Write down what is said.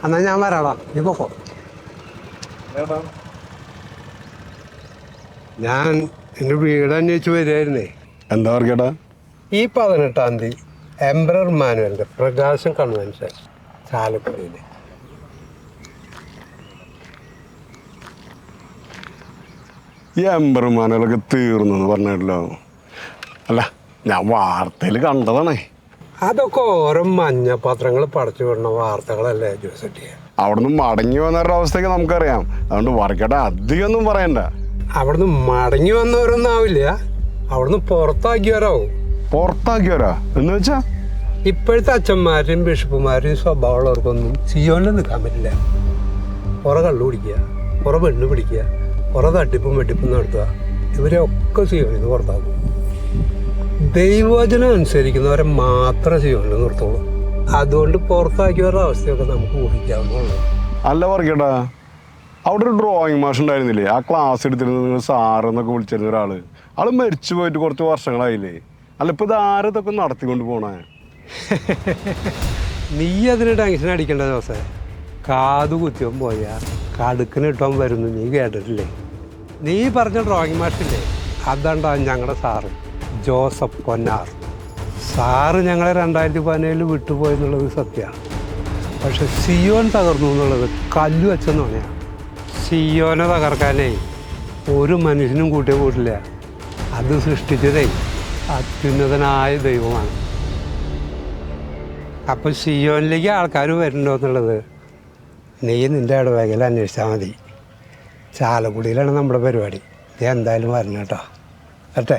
എന്നാ ഞാൻ വരാടാ, നീ പോക്കോ. ഞാൻ എൻ്റെ വീട് അന്വേഷിച്ച് വരികയായിരുന്നേ. എന്താ വർക്കേട്ടാ? ഈ 18-ാം തീയതി എംബ്രർ മാനുവലിൻ്റെ പ്രകാശം കൺവെൻഷൻ ചാലക്കുടിയിൽ. ഈ എംബർമാനുകളൊക്കെ തീർന്നു പറഞ്ഞല്ലോ. അല്ല, ഞാൻ വാർത്തയിൽ കണ്ടതാണേ. അതൊക്കെ ഓരോ മഞ്ഞപത്രങ്ങൾ പടച്ചു വിടുന്ന വാർത്തകളല്ലേ ജോസെട്ടിയെ. അവിടുന്ന് മടങ്ങി വന്നവരുടെ അവസ്ഥയൊക്കെ നമുക്കറിയാം. അതുകൊണ്ട് വർക്കേട്ടാ അധികം ഒന്നും പറയണ്ട. അവിടുന്ന് മടങ്ങി വന്നവരൊന്നും ആവില്ല, അവിടുന്ന് പുറത്താക്കിയവരാവും. പുറത്താക്കിയവരാ എന്ന് വെച്ചാ? ഇപ്പോഴത്തെ അച്ഛന്മാരെയും ബിഷപ്പുമാരെയും സ്വഭാവമുള്ളവർക്കൊന്നും സിയോനിൽ നിൽക്കാൻ പറ്റില്ല. കുറെ കള്ളു പിടിക്കുക, കുറെ പെണ്ണ് പിടിക്കുക, കുറെ തട്ടിപ്പും വെട്ടിപ്പും നടത്തുക, ഇവരെ ഒക്കെ സിയോനിൽ നിന്ന് പുറത്താക്കും. ദൈവവചനം അനുസരിക്കുന്നവരെ മാത്രമേ സിയോനിൽ നിർത്തുള്ളൂ. അതുകൊണ്ട് പുറത്താക്കിയവരുടെ അവസ്ഥയൊക്കെ നമുക്ക് ഊഹിക്കാവുന്നുള്ളൂ. അല്ല വർക്കേട്ടാ, അവിടെ ഒരു ഡ്രോയിങ് മാഷ് ഉണ്ടായിരുന്നില്ലേ? ആ ക്ലാസ് എടുത്തിരുന്നത് നിങ്ങൾ സാറെന്നൊക്കെ വിളിച്ചിരുന്ന ഒരാള്. ആള് മരിച്ചു പോയിട്ട് കുറച്ച് വർഷങ്ങളായില്ലേ? അല്ല, ഇപ്പൊ ഇത് ആരതൊക്കെ നടത്തിക്കൊണ്ട് പോണേ? നീ അതിന് ടെൻഷൻ അടിക്കേണ്ട ദിവസം. കാതു കുത്തിയവൻ പോയാൽ കടുക്കിനിട്ടവൻ വരുന്നു, നീ കേട്ടിട്ടില്ലേ? നീ പറഞ്ഞ ഡ്രോയിങ് മാഷില്ലേ, അതാണ്ടാ ഞങ്ങളുടെ സാറ് ജോസഫ് പൊന്നാർ. സാറ് ഞങ്ങളെ 2017 വിട്ടുപോയെന്നുള്ളത് സത്യമാണ്. പക്ഷെ സിയോൻ തകർന്നു എന്നുള്ളത് കല്ലു വെച്ചെന്ന് പറയാം. സിയോനെ തകർക്കാനേ ഒരു മനുഷ്യനും കൂട്ടിയേ പോയിട്ടില്ല. അത് സൃഷ്ടിച്ചതേ അത്യുന്നതനായ ദൈവമാണ്. അപ്പോൾ സിയോനിലേക്ക് ആൾക്കാർ വരുന്നുണ്ടോ എന്നുള്ളത് നീ നിൻ്റെ ഇടവേഗയിൽ അന്വേഷിച്ചാൽ മതി. ചാലക്കുടിയിലാണ് നമ്മുടെ പരിപാടി. നീ എന്തായാലും വരണം കേട്ടോ. പറ്റേ?